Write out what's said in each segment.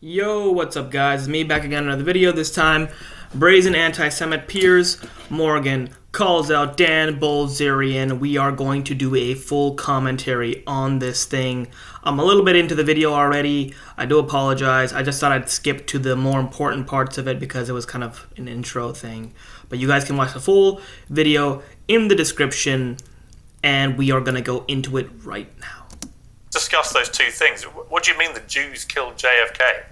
Yo, what's up guys? It's me back again in another video. This time, brazen anti-Semite Piers Morgan calls out Dan Bilzerian. We are going to do a full commentary on this thing. I'm a little bit into the video already. I do apologize. I just thought I'd skip to the more important parts of it because it was kind of an intro thing. But you guys can watch the full video in the description, and we are going to go into it right now. Discuss those two things. What do you mean the Jews killed JFK?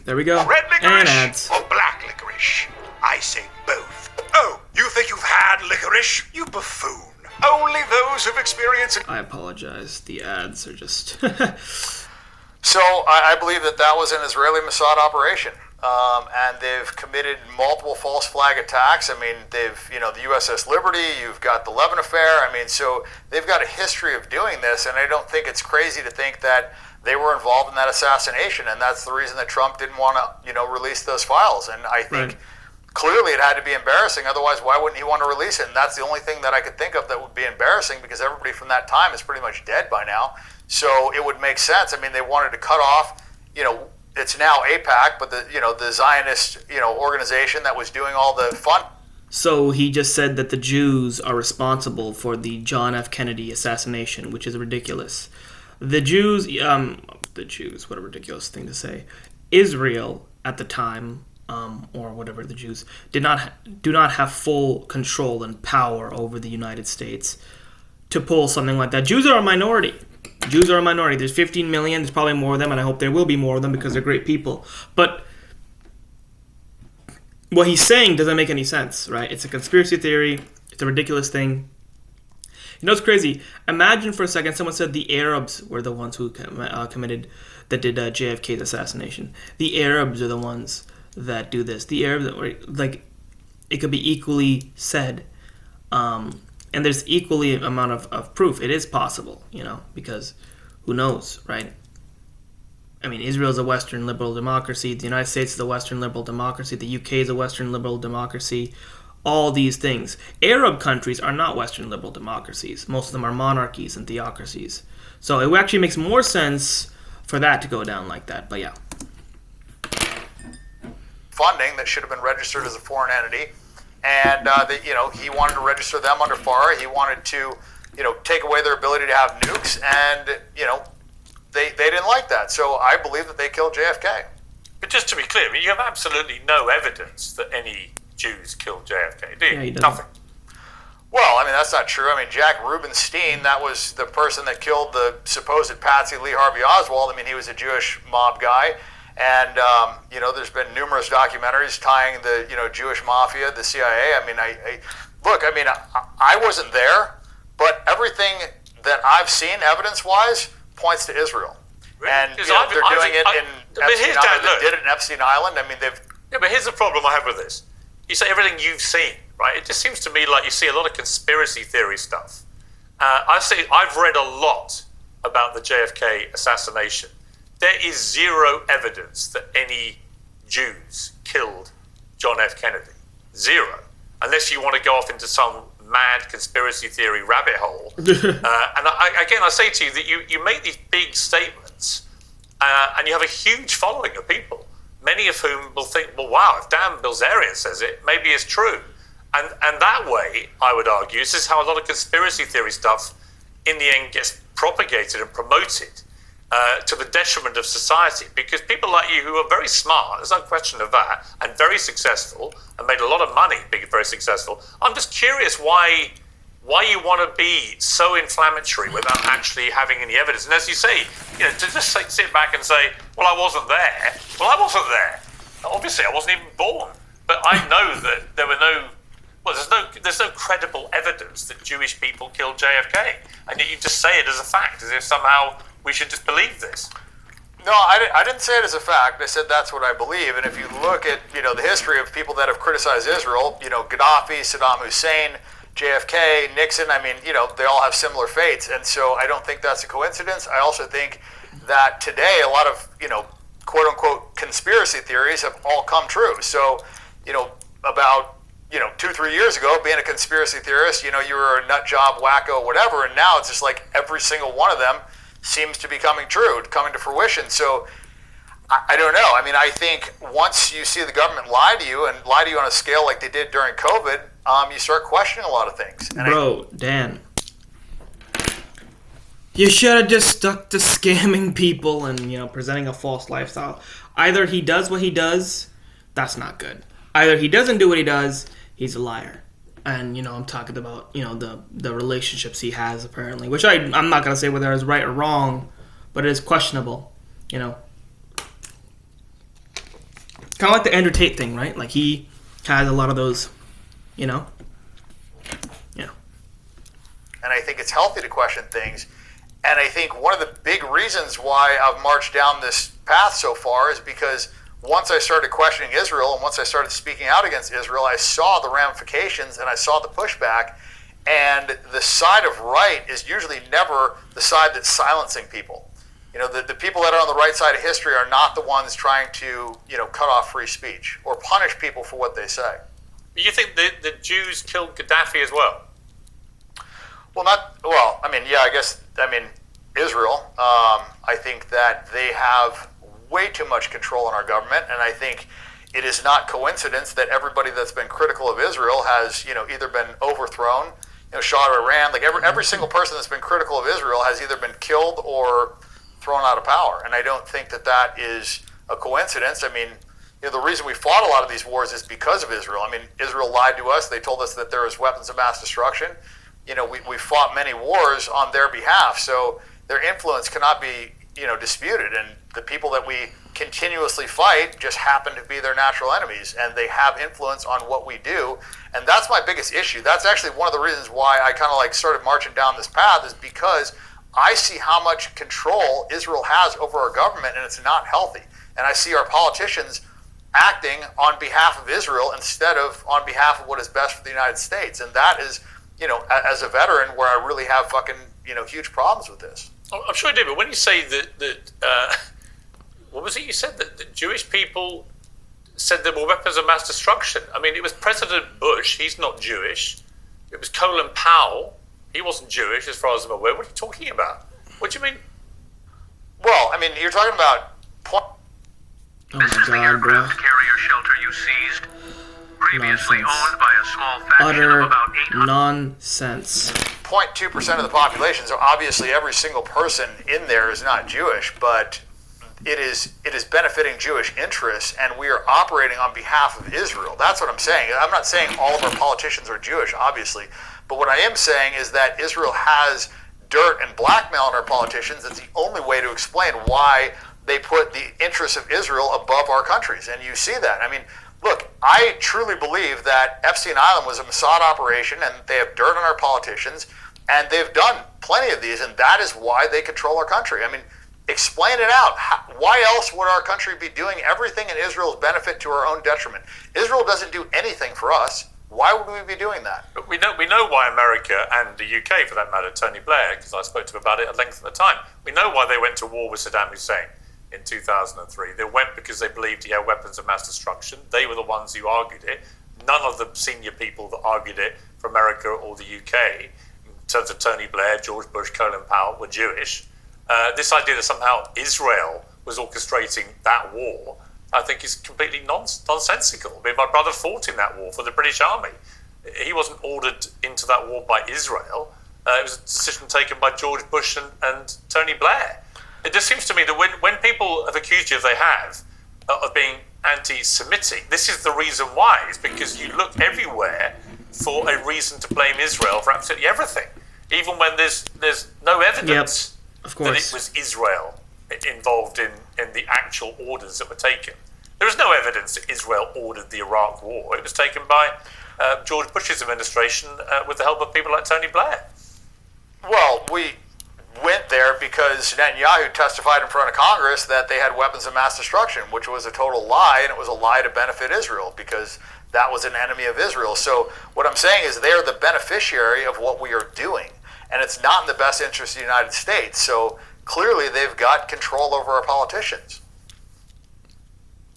There we go. Red And licorice ads. or black licorice? I say both. Oh, you think you've had licorice? You buffoon. Only those who've experienced it. I apologize. The ads are just... So I believe that was an Israeli Mossad operation, and they've committed multiple false flag attacks. I mean, they've, the USS Liberty, you've got the Levin affair. I mean, so they've got a history of doing this, and I don't think it's crazy to think that they were involved in that assassination, and that's the reason that Trump didn't want to, release those files. And I think clearly it had to be embarrassing. Otherwise, why wouldn't he want to release it? And that's the only thing that I could think of that would be embarrassing, because everybody from that time is pretty much dead by now. So it would make sense. I mean, they wanted to cut off, it's now AIPAC, but the Zionist, organization that was doing all the fun. So he just said that the Jews are responsible for the John F. Kennedy assassination, which is ridiculous. The Jews, what a ridiculous thing to say. Israel at the time, or whatever, the Jews do not have full control and power over the United States to pull something like that. Jews are a minority. There's 15 million. There's probably more of them, and I hope there will be more of them because they're great people. But what he's saying doesn't make any sense, right? It's a conspiracy theory. It's a ridiculous thing. It's crazy. Imagine for a second someone said the Arabs were the ones who did JFK's assassination. The Arabs are the ones that do this. The Arabs, it could be equally said. And there's equally amount of proof. It is possible, because who knows, right? I mean, Israel is a Western liberal democracy. The United States is a Western liberal democracy. The UK is a Western liberal democracy. All these things. Arab countries are not Western liberal democracies. Most of them are monarchies and theocracies. So it actually makes more sense for that to go down like that. But yeah. Funding that should have been registered as a foreign entity. And he wanted to register them under FARA. He wanted to, take away their ability to have nukes, and they didn't like that. So I believe that they killed JFK. But just to be clear, you have absolutely no evidence that any Jews killed JFK, do you? Yeah, he doesn't. Nothing. Well, I mean, that's not true. I mean, Jack Rubenstein, that was the person that killed the supposed Patsy Lee Harvey Oswald. I mean, he was a Jewish mob guy. And, there's been numerous documentaries tying the, Jewish mafia, the CIA. I mean, I wasn't there, but everything that I've seen evidence-wise points to Israel. Really? And, they're doing it in Epstein Island. They did it in Epstein Island. I mean, Yeah, but here's the problem I have with this. You say everything you've seen, right? It just seems to me like you see a lot of conspiracy theory stuff. I've read a lot about the JFK assassination. There is zero evidence that any Jews killed John F. Kennedy. Zero. Unless you want to go off into some mad conspiracy theory rabbit hole. And I say to you that you make these big statements, and you have a huge following of people, many of whom will think, well, wow, if Dan Bilzerian says it, maybe it's true. And that way, I would argue, this is how a lot of conspiracy theory stuff in the end gets propagated and promoted to the detriment of society, because people like you who are very smart, there's no question of that, and very successful, and made a lot of money being very successful. I'm just curious why you want to be so inflammatory without actually having any evidence. And as you say, to just sit back and say, well, I wasn't there. Well, I wasn't there. Obviously, I wasn't even born. But I know that there's no credible evidence that Jewish people killed JFK. And yet you just say it as a fact, as if somehow we should just believe this. No, I didn't say it as a fact. I said that's what I believe. And if you look at, the history of people that have criticized Israel, Gaddafi, Saddam Hussein, JFK, Nixon, I mean, they all have similar fates. And so I don't think that's a coincidence. I also think that today a lot of, quote unquote conspiracy theories have all come true. So, about 2-3 years ago, being a conspiracy theorist, you were a nut job, wacko, whatever. And now it's just like every single one of them seems to be coming true, coming to fruition. So I don't know. I mean, I think once you see the government lie to you and lie to you on a scale like they did during COVID, you start questioning a lot of things. And Bro, Dan, you should have just stuck to scamming people and, presenting a false lifestyle. Either he does what he does, that's not good. Either he doesn't do what he does, he's a liar. And, I'm talking about, the relationships he has, apparently. Which I'm not going to say whether it's right or wrong, but it is questionable, Kind of like the Andrew Tate thing, right? Like, he has a lot of those, Yeah. And I think it's healthy to question things. And I think one of the big reasons why I've marched down this path so far is because once I started questioning Israel and once I started speaking out against Israel, I saw the ramifications and I saw the pushback. And the side of right is usually never the side that's silencing people. The people that are on the right side of history are not the ones trying to, cut off free speech or punish people for what they say. You think the Jews killed Gaddafi as well? Israel. I think that they have way too much control in our government, and I think it is not coincidence that everybody that's been critical of Israel has, either been overthrown, Shah of Iran, like every single person that's been critical of Israel has either been killed or thrown out of power. And I don't think that is a coincidence. I mean, the reason we fought a lot of these wars is because of Israel. I mean, Israel lied to us. They told us that there was weapons of mass destruction. We fought many wars on their behalf, so their influence cannot be, disputed. And the people that we continuously fight just happen to be their natural enemies, and they have influence on what we do. And that's my biggest issue. That's actually one of the reasons why I kind of started marching down this path, is because I see how much control Israel has over our government, and it's not healthy. And I see our politicians acting on behalf of Israel instead of on behalf of what is best for the United States. And that is, as a veteran, where I really have fucking, huge problems with this. I'm sure I do, but when you say that what was it you said? That Jewish people said there were weapons of mass destruction. I mean, it was President Bush. He's not Jewish. It was Colin Powell. He wasn't Jewish, as far as I'm aware. What are you talking about? What do you mean? Well, I mean, you're talking about... Oh my God, bro. Carrier shelter you seized, previously Nonsense. owned by a small faction Utter of about 800. nonsense. 0.2% of the population, so obviously every single person in there is not Jewish, but it is benefiting Jewish interests, and we are operating on behalf of Israel. That's what I'm saying. I'm not saying all of our politicians are Jewish, obviously, but what I am saying is that Israel has dirt and blackmail on our politicians. It's the only way to explain why they put the interests of Israel above our countries, and you see that. I mean, look, I truly believe that Epstein Island was a Mossad operation, and they have dirt on our politicians, and they've done plenty of these, and that is why they control our country. I mean, explain it out. Why else would our country be doing everything in Israel's benefit to our own detriment? Israel doesn't do anything for us. Why would we be doing that? But we know why America, and the UK for that matter, Tony Blair, because I spoke to him about it at length at the time, we know why they went to war with Saddam Hussein in 2003. They went because they believed he had weapons of mass destruction. They were the ones who argued it. None of the senior people that argued it for America or the UK, in terms of Tony Blair, George Bush, Colin Powell, were Jewish. This idea that somehow Israel was orchestrating that war, I think is completely nonsensical. I mean, my brother fought in that war for the British Army. He wasn't ordered into that war by Israel. It was a decision taken by George Bush and Tony Blair. It just seems to me that when people have accused you, if they have, of being anti-Semitic, this is the reason why. It's because you look everywhere for a reason to blame Israel for absolutely everything, even when there's no evidence that it was Israel involved in the actual orders that were taken. There is no evidence that Israel ordered the Iraq war. It was taken by George Bush's administration with the help of people like Tony Blair. Well, we went there because Netanyahu testified in front of Congress that they had weapons of mass destruction, which was a total lie, and it was a lie to benefit Israel because that was an enemy of Israel. So what I'm saying is they're the beneficiary of what we are doing, and it's not in the best interest of the United States. So clearly they've got control over our politicians.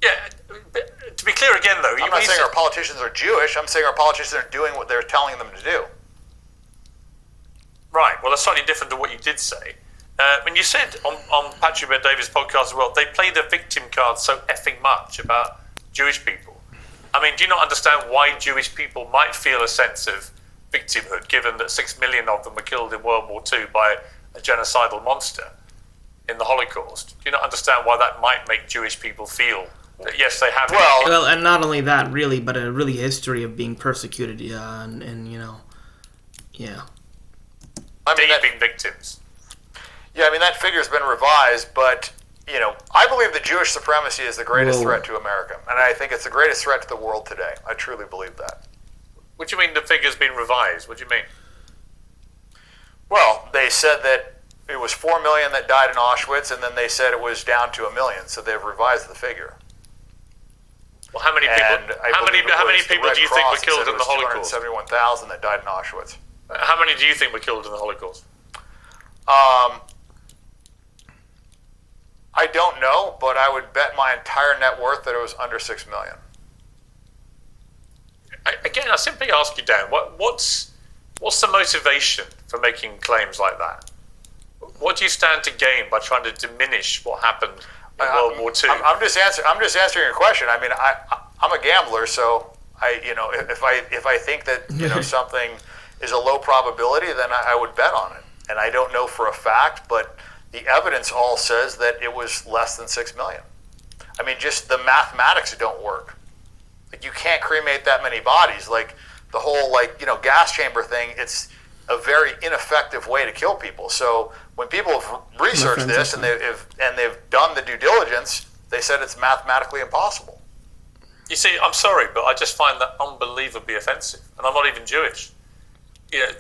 Yeah, but to be clear again, though... I'm not saying our politicians are Jewish. I'm saying our politicians are doing what they're telling them to do. Right, well, that's slightly different to what you did say. When you said on Patrick Bet Davis' podcast as well, they play the victim card so effing much about Jewish people. I mean, do you not understand why Jewish people might feel a sense of victimhood, given that 6 million of them were killed in World War II by a genocidal monster in the Holocaust? Do you not understand why that might make Jewish people feel that, yes, they have... Well, and not only that, really, but a really history of being persecuted, and you know, yeah. I mean, being victims. Yeah, I mean, that figure's been revised, but, you know, I believe that Jewish supremacy is the greatest threat to America, and I think it's the greatest threat to the world today. I truly believe that. What do you mean the figure's been revised? What do you mean? Well, they said that it was 4 million that died in Auschwitz, and then they said it was down to 1 million, so they've revised the figure. Well, how many people? How many people do you think were killed in the Holocaust? 271,000 that died in Auschwitz. How many do you think were killed in the Holocaust? I don't know, but I would bet my entire net worth that it was under 6 million. I simply ask you, Dan, what's the motivation for making claims like that? What do you stand to gain by trying to diminish what happened in World War II? I'm just answering your question. I mean, I'm a gambler, so if I think that something is a low probability, then I would bet on it. And I don't know for a fact, but the evidence all says that it was less than 6 million. I mean, just the mathematics don't work. Like, you can't cremate that many bodies. Like, the whole gas chamber thing, it's a very ineffective way to kill people. So when people have researched this and they've done the due diligence, they said it's mathematically impossible. You see, I'm sorry, but I just find that unbelievably offensive, and I'm not even Jewish.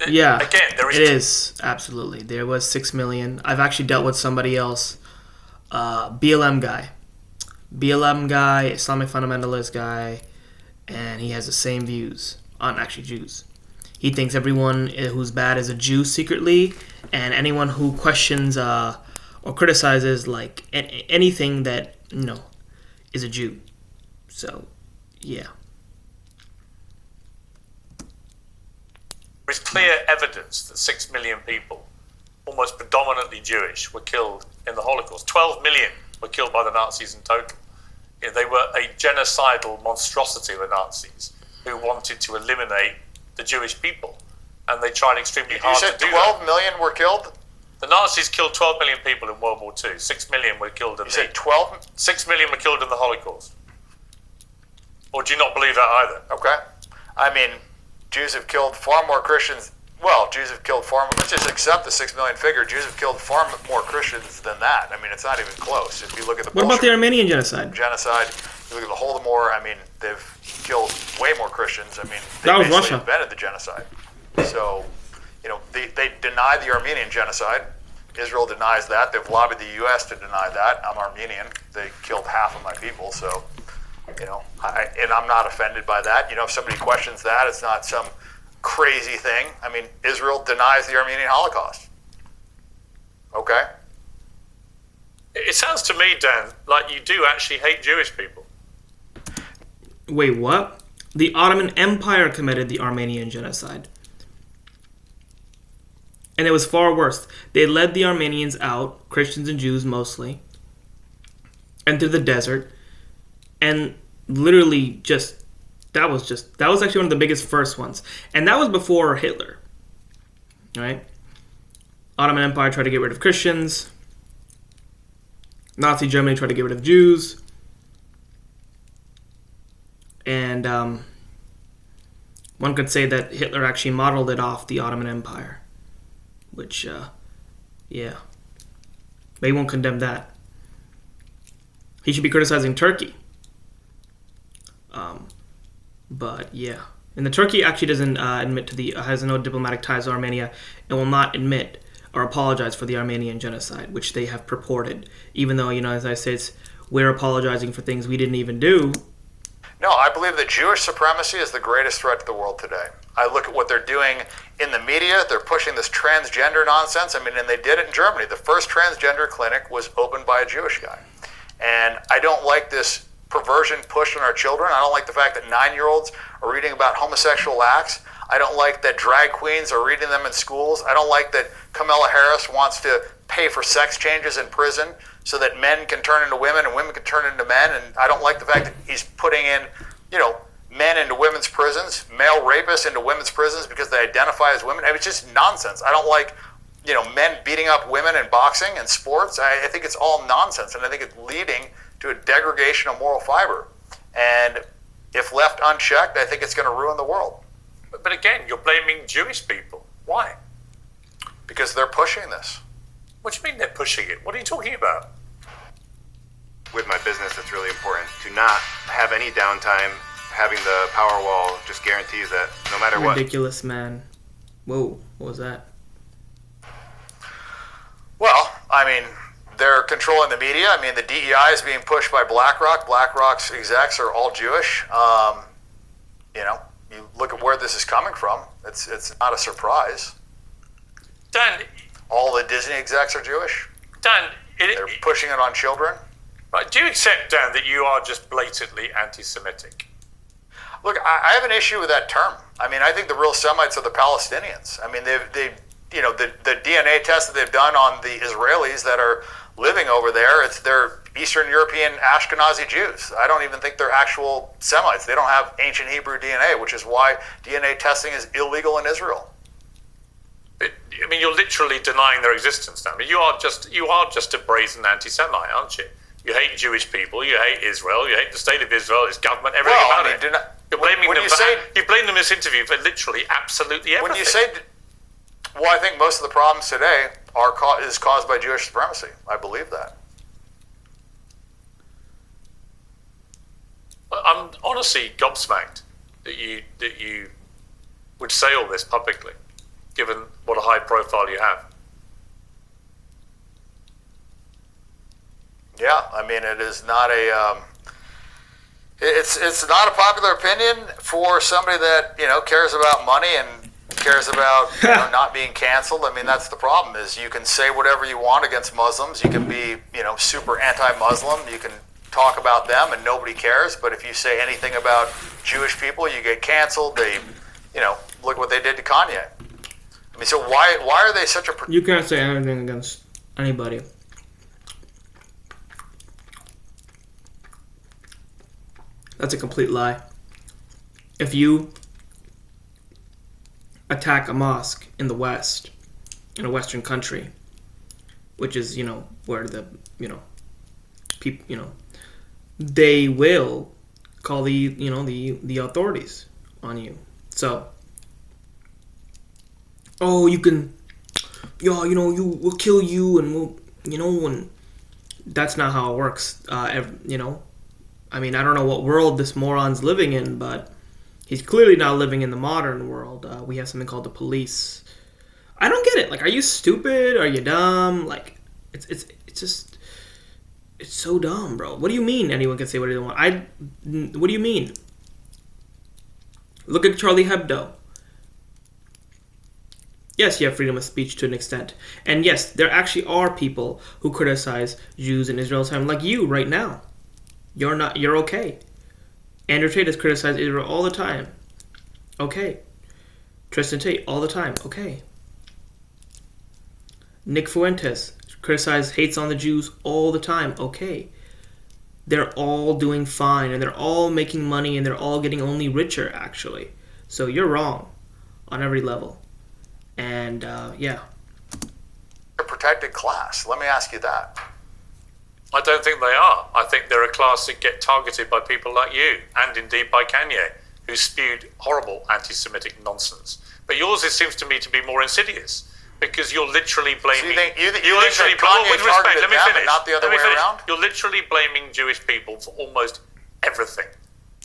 Yeah, again, there is. It is absolutely. There was 6 million. I've actually dealt with somebody else, BLM guy, Islamic fundamentalist guy, and he has the same views on actually Jews. He thinks everyone who's bad is a Jew secretly, and anyone who questions or criticizes like anything that is a Jew. So, yeah. There is clear evidence that 6 million people, almost predominantly Jewish, were killed in the Holocaust. 12 million were killed by the Nazis in total. They were a genocidal monstrosity, the Nazis, who wanted to eliminate the Jewish people. And they tried extremely hard to do that. You said 12 million were killed? The Nazis killed 12 million people in World War II. 6 million were killed in You said 12? 6 million were killed in the Holocaust. Or do you not believe that either? Okay. I mean, Jews have killed far more Christians. Well, Jews have killed far more. Let's just accept the 6 million figure. Jews have killed far more Christians than that. I mean, it's not even close. If you look at the What about the Armenian genocide? You look at the Holodomor. I mean, they've killed way more Christians. I mean, they That was basically Russia. invented the genocide. So, they denied the Armenian genocide. Israel denies that. They've lobbied the U.S. to deny that. I'm Armenian. They killed half of my people. So, and I'm not offended by that. If somebody questions that, it's not some crazy thing. I mean, Israel denies the Armenian Holocaust. Okay? It sounds to me, Dan, like you do actually hate Jewish people. Wait, what? The Ottoman Empire committed the Armenian genocide. And it was far worse. They led the Armenians out, Christians and Jews mostly, into the desert, and literally that was actually one of the biggest first ones. And that was before Hitler. Right? Ottoman Empire tried to get rid of Christians. Nazi Germany tried to get rid of Jews. And one could say that Hitler actually modeled it off the Ottoman Empire. Which, yeah. But he won't condemn that. He should be criticizing Turkey. But, yeah. And the Turkey actually doesn't has no diplomatic ties to Armenia and will not admit or apologize for the Armenian genocide, which they have purported. Even though, as I said, we're apologizing for things we didn't even do. No, I believe that Jewish supremacy is the greatest threat to the world today. I look at what they're doing in the media. They're pushing this transgender nonsense. I mean, and they did it in Germany. The first transgender clinic was opened by a Jewish guy. And I don't like this perversion pushed on our children. I don't like the fact that 9-year-olds are reading about homosexual acts. I don't like that drag queens are reading them in schools. I don't like that Kamala Harris wants to pay for sex changes in prison so that men can turn into women and women can turn into men. And I don't like the fact that he's putting in, men into women's prisons, male rapists into women's prisons because they identify as women. I mean, it's just nonsense. I don't like, men beating up women in boxing and sports. I think it's all nonsense, and I think it's leading to a degradation of moral fiber. And if left unchecked, I think it's going to ruin the world. But again, you're blaming Jewish people. Why? Because they're pushing this. What do you mean they're pushing it? What are you talking about? With my business, it's really important to not have any downtime. Having the power wall just guarantees that no matter what. Ridiculous, man. Whoa, what was that? Well, I mean, they're controlling the media. I mean, the DEI is being pushed by BlackRock. BlackRock's execs are all Jewish. You look at where this is coming from. It's not a surprise. Dan, all the Disney execs are Jewish. Dan, they're pushing it on children. Right? Do you accept, Dan, that you are just blatantly anti-Semitic? Look, I have an issue with that term. I mean, I think the real Semites are the Palestinians. I mean, the DNA test that they've done on the Israelis that are living over there, they're Eastern European Ashkenazi Jews. I don't even think they're actual Semites. They don't have ancient Hebrew DNA, which is why DNA testing is illegal in Israel. I mean, you're literally denying their existence now. I mean, you are just a brazen anti-Semite, aren't you? You hate Jewish people. You hate Israel. You hate the state of Israel, its government, everything about it. You're blaming them. You blame them in this interview for literally absolutely everything. When you say, I think most of the problems today is caused by Jewish supremacy. I believe that. I'm honestly gobsmacked that you would say all this publicly, given what a high profile you have. Yeah, I mean, it is not a. It's not a popular opinion for somebody that cares about money and cares about not being canceled. I mean, that's the problem. Is you can say whatever you want against Muslims. You can be super anti-Muslim. You can talk about them and nobody cares. But if you say anything about Jewish people, you get canceled. They, look what they did to Kanye. I mean, so why are they such a? You can't say anything against anybody. That's a complete lie. If you attack a mosque in the West, in a Western country, which is, where the, people, they will call the authorities on you. So, we'll kill you and and that's not how it works, I mean, I don't know what world this moron's living in, but he's clearly not living in the modern world. We have something called the police. I don't get it. Like, are you stupid? Are you dumb? Like, it's so dumb, bro. What do you mean anyone can say what they want? What do you mean? Look at Charlie Hebdo. Yes, you have freedom of speech to an extent. And yes, there actually are people who criticize Jews in Israel's time, like you right now. You're okay. Andrew Tate has criticized Israel all the time. Okay. Tristan Tate, all the time. Okay. Nick Fuentes hates on the Jews all the time. Okay. They're all doing fine, and they're all making money, and they're all getting only richer, actually. So you're wrong on every level. And, yeah. A protected class. Let me ask you that. I don't think they are. I think they're a class that get targeted by people like you, and indeed by Kanye, who spewed horrible anti-Semitic nonsense. But yours, it seems to me, to be more insidious, because you're literally blaming. So you think Kanye with respect, let me them finish. and not the other way around? You're literally blaming Jewish people for almost everything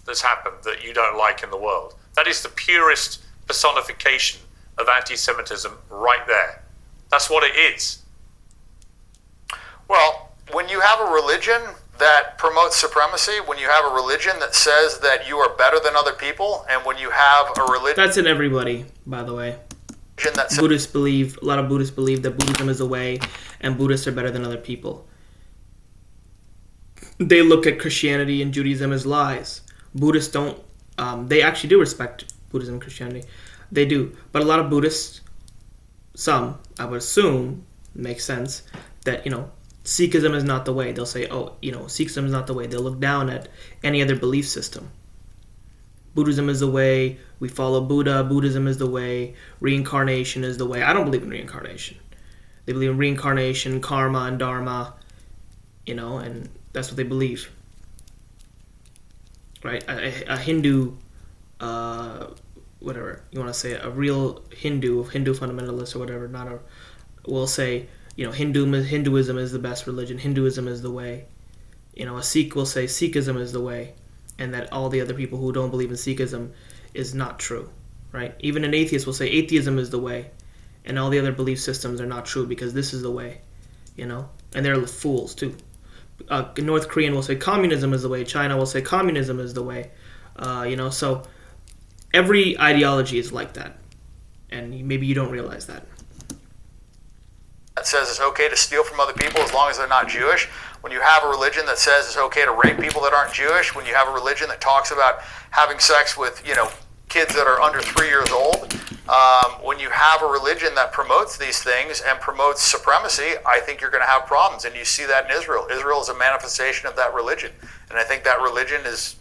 that's happened that you don't like in the world. That is the purest personification of anti-Semitism right there. That's what it is. Well, when you have a religion that promotes supremacy, when you have a religion that says that you are better than other people, and when you have a religion... That's in everybody, by the way. A lot of Buddhists believe that Buddhism is a way, and Buddhists are better than other people. They look at Christianity and Judaism as lies. Buddhists don't... they actually do respect Buddhism and Christianity. They do. But a lot of Buddhists, some, I would assume, makes sense that, Sikhism is not the way. They'll say, Sikhism is not the way. They'll look down at any other belief system. Buddhism is the way. We follow Buddha. Buddhism is the way. Reincarnation is the way. I don't believe in reincarnation. They believe in reincarnation, karma, and dharma, and that's what they believe. Right? A Hindu, whatever you want to say, a real Hindu fundamentalist or whatever, will say, Hinduism is the best religion. Hinduism is the way. A Sikh will say Sikhism is the way, and that all the other people who don't believe in Sikhism is not true, right? Even an atheist will say atheism is the way, and all the other belief systems are not true because this is the way, and they're fools too. North Korean will say communism is the way. China will say communism is the way. So every ideology is like that, and maybe you don't realize that. That says it's okay to steal from other people as long as they're not Jewish. When you have a religion that says it's okay to rape people that aren't Jewish, when you have a religion that talks about having sex with, kids that are under 3 years old, when you have a religion that promotes these things and promotes supremacy, I think you're going to have problems. And you see that in Israel. Israel is a manifestation of that religion. And I think that religion is,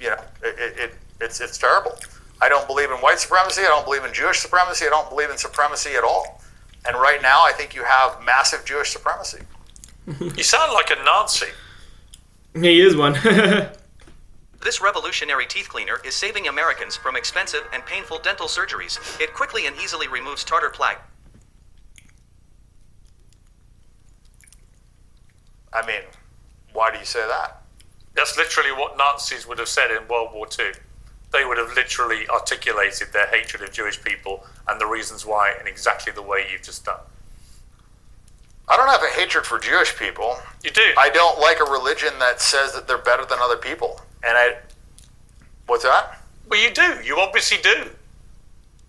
it's terrible. I don't believe in white supremacy. I don't believe in Jewish supremacy. I don't believe in supremacy at all. And right now, I think you have massive Jewish supremacy. You sound like a Nazi. He is one. This revolutionary teeth cleaner is saving Americans from expensive and painful dental surgeries. It quickly and easily removes tartar plaque. I mean, why do you say that? That's literally what Nazis would have said in World War II. They would have literally articulated their hatred of Jewish people and the reasons why in exactly the way you've just done. I don't have a hatred for Jewish people. You do? I don't like a religion that says that they're better than other people. What's that? Well, you do. You obviously do.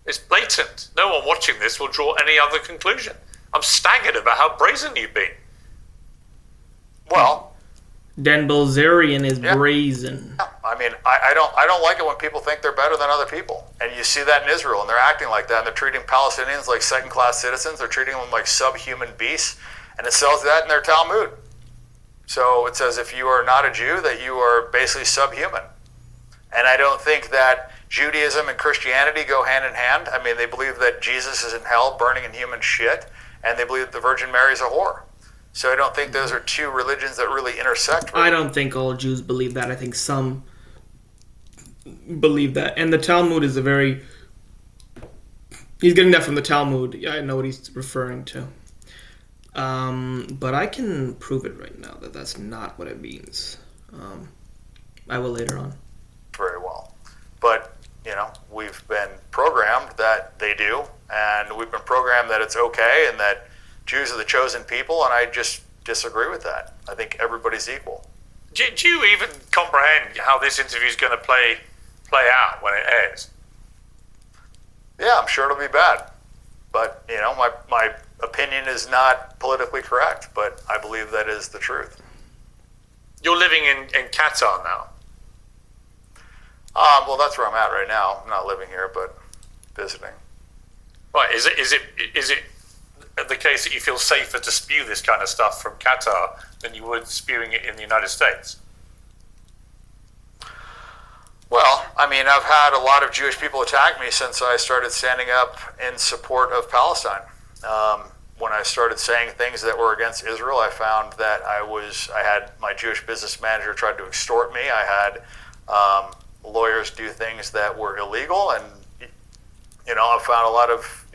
It's blatant. No one watching this will draw any other conclusion. I'm staggered about how brazen you've been. Well, Dan Bilzerian is brazen. I mean, I don't like it when people think they're better than other people. And you see that in Israel, and they're acting like that, and they're treating Palestinians like second-class citizens. They're treating them like subhuman beasts, and it sells that in their Talmud. So it says if you are not a Jew, that you are basically subhuman. And I don't think that Judaism and Christianity go hand in hand. I mean, they believe that Jesus is in hell burning in human shit, and they believe that the Virgin Mary is a whore. So I don't think those are two religions that really intersect. I don't think all Jews believe that. I think some believe that. And the Talmud is he's getting that from the Talmud. I know what he's referring to. But I can prove it right now that that's not what it means. I will later on. Very well. But, we've been programmed that they do, and we've been programmed that it's okay and that Jews are the chosen people, and I just disagree with that. I think everybody's equal. Do you even comprehend how this interview is going to play out when it airs? Yeah, I'm sure it'll be bad. But, my opinion is not politically correct, but I believe that is the truth. You're living in Qatar now. Well, that's where I'm at right now. I'm not living here, but visiting. Right, is it the case that you feel safer to spew this kind of stuff from Qatar than you would spewing it in the United States? Well, I mean, I've had a lot of Jewish people attack me since I started standing up in support of Palestine. When I started saying things that were against Israel, I found that I had my Jewish business manager tried to extort me. I had lawyers do things that were illegal, and I found a lot of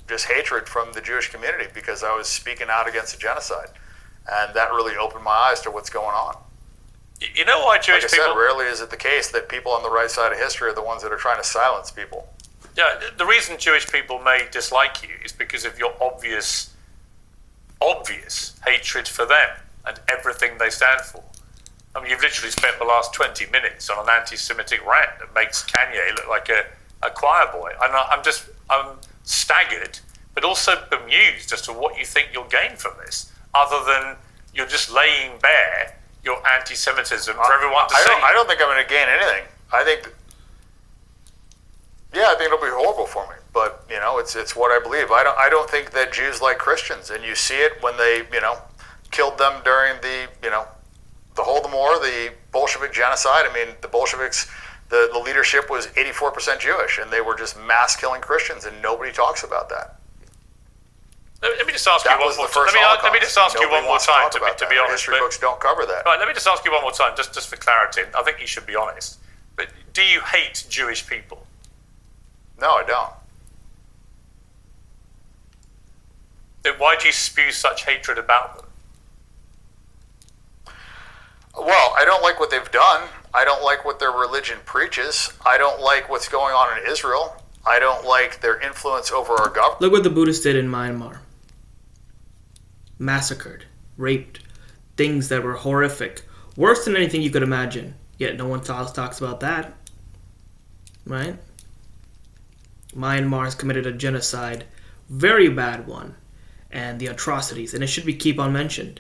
just hatred from the Jewish community because I was speaking out against a genocide, and that really opened my eyes to what's going on. You know why Jewish people... Like I said, rarely is it the case that people on the right side of history are the ones that are trying to silence people. Yeah, the reason Jewish people may dislike you is because of your obvious hatred for them and everything they stand for. I mean, you've literally spent the last 20 minutes on an anti-Semitic rant that makes Kanye look like a choir boy. I'm staggered, but also bemused as to what you think you'll gain from this, other than you're just laying bare your anti-Semitism for everyone to see. I don't think I'm going to gain anything. I think it'll be horrible for me. but it's what I believe. I don't think that Jews like Christians, and you see it when they killed them during the Holodomor, the Bolshevik genocide. I mean, the Bolsheviks, the leadership was 84% Jewish, and they were just mass killing Christians, and nobody talks about that. Let me just ask you one more time. Let me just ask you one more time, to be honest. History books don't cover that. Right, let me just ask you one more time, just for clarity. I think you should be honest. But do you hate Jewish people? No, I don't. Then why do you spew such hatred about them? Well, I don't like what they've done. I don't like what their religion preaches. I don't like what's going on in Israel. I don't like their influence over our government. Look what the Buddhists did in Myanmar. Massacred, raped, things that were horrific, worse than anything you could imagine. Yet no one talks about that, right? Myanmar has committed a genocide, very bad one, and the atrocities, and it should be keep on mentioned.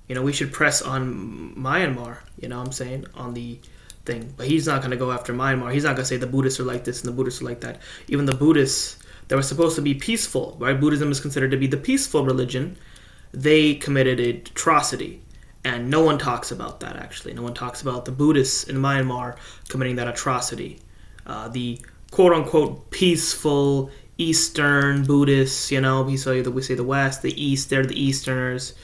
We should press on Myanmar, I'm saying, on the thing. But he's not going to go after Myanmar. He's not going to say the Buddhists are like this and the Buddhists are like that. Even the Buddhists that were supposed to be peaceful, right? Buddhism is considered to be the peaceful religion. They committed an atrocity. And no one talks about that, actually. No one talks about the Buddhists in Myanmar committing that atrocity. The quote-unquote peaceful Eastern Buddhists, we say the West, the East, they're the Easterners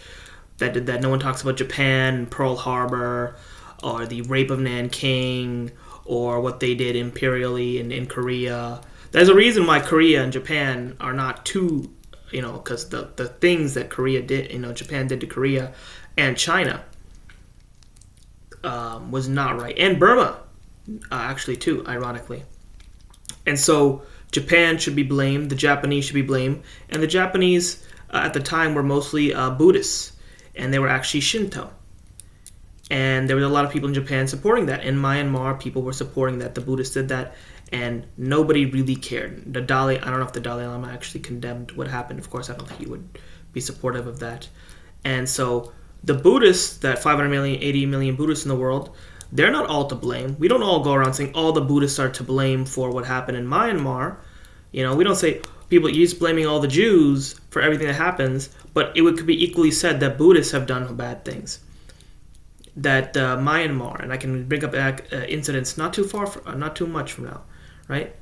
that did that. No one talks about Japan, Pearl Harbor, or the rape of Nanking, or what they did imperially in Korea. There's a reason why Korea and Japan are not too, because the things that Korea did, Japan did to Korea and China was not right. And Burma, actually, too, ironically. And so Japan should be blamed, the Japanese should be blamed, and the Japanese at the time were mostly Buddhists, and they were actually Shinto. And there were a lot of people in Japan supporting that. In Myanmar, people were supporting that. The Buddhists did that, and nobody really cared. I don't know if the Dalai Lama actually condemned what happened. Of course, I don't think he would be supportive of that. And so the Buddhists, that 500 million, 80 million Buddhists in the world, they're not all to blame. We don't all go around saying all the Buddhists are to blame for what happened in Myanmar. We don't say you're just blaming all the Jews for everything that happens, but it could be equally said that Buddhists have done bad things. That Myanmar, and I can bring up incidents not too much from now, right?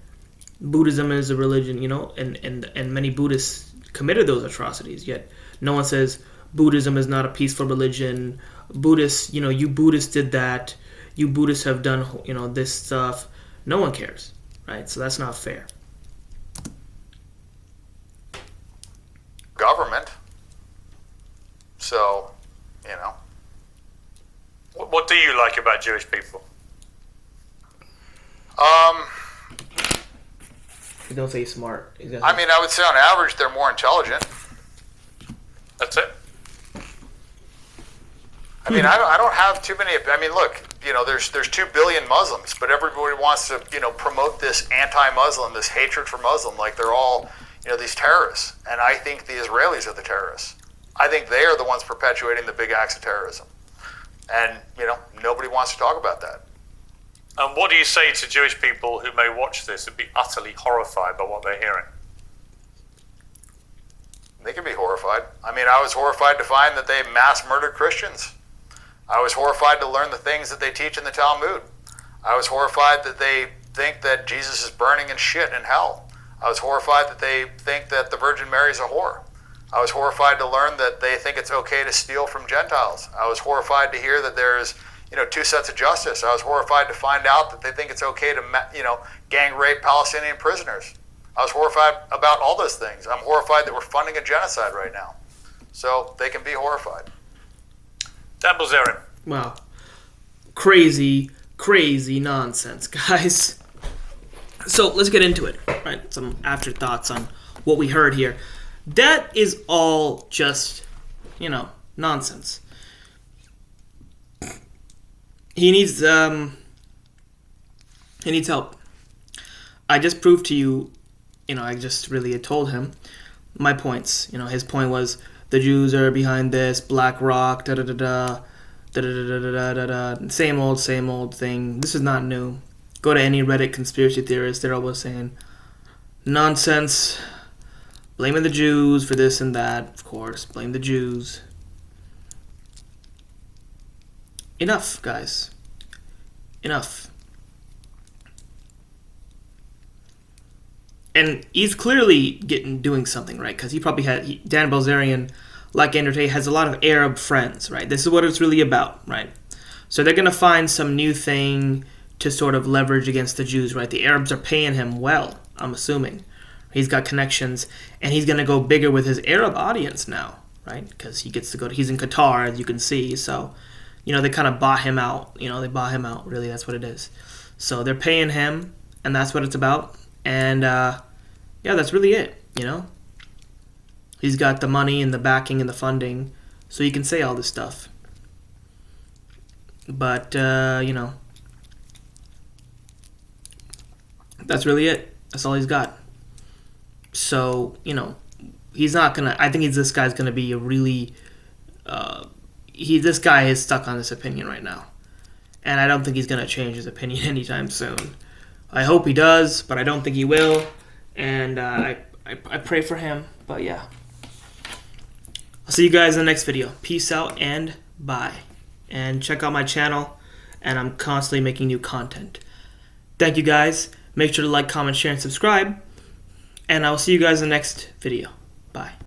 Buddhism is a religion, and many Buddhists committed those atrocities. Yet no one says Buddhism is not a peaceful religion. Buddhists, you Buddhists did that. You Buddhists have done, this stuff. No one cares, right? So that's not fair. Government. So, What do you like about Jewish people? You don't say smart. I would say on average they're more intelligent. That's it. I don't have too many. Look, there's 2 billion Muslims, but everybody wants to, promote this anti-Muslim, this hatred for Muslim, like they're all, these terrorists. And I think the Israelis are the terrorists. I think they are the ones perpetuating the big acts of terrorism. And, nobody wants to talk about that. And what do you say to Jewish people who may watch this and be utterly horrified by what they're hearing? They can be horrified. I was horrified to find that they mass murdered Christians. I was horrified to learn the things that they teach in the Talmud. I was horrified that they think that Jesus is burning in shit in hell. I was horrified that they think that the Virgin Mary is a whore. I was horrified to learn that they think it's okay to steal from Gentiles. I was horrified to hear that there's, 2 sets of justice. I was horrified to find out that they think it's okay to, gang rape Palestinian prisoners. I was horrified about all those things. I'm horrified that we're funding a genocide right now. So they can be horrified. Dan Bilzerian. Wow. Crazy nonsense, guys. So let's get into it. Right? Some afterthoughts on what we heard here. That is all just, nonsense. He needs help. I just proved to you, I just really had told him my points. His point was the Jews are behind this, Black Rock, da-da-da-da, da-da-da-da-da-da-da, same old thing. This is not new. Go to any Reddit conspiracy theorist, they're always saying, nonsense. Blaming the Jews for this and that, of course. Blame the Jews. Enough, guys. Enough. And he's clearly doing something, right? Because he probably Dan Bilzerian, like Andrew Tate, has a lot of Arab friends, right? This is what it's really about, right? So they're going to find some new thing to sort of leverage against the Jews, right? The Arabs are paying him well, I'm assuming. He's got connections, and he's going to go bigger with his Arab audience now, right? Because he gets to go. He's in Qatar, as you can see. So, they kind of bought him out. They bought him out. Really, that's what it is. So they're paying him, and that's what it's about. And yeah, that's really it. He's got the money and the backing and the funding, so he can say all this stuff. But that's really it. That's all he's got. So, he's not gonna. I think this guy's gonna be a really. This guy is stuck on this opinion right now, and I don't think he's gonna change his opinion anytime soon. I hope he does, but I don't think he will, and I pray for him. But yeah, I'll see you guys in the next video. Peace out and bye. And check out my channel, and I'm constantly making new content. Thank you guys. Make sure to like, comment, share, and subscribe. And I will see you guys in the next video. Bye.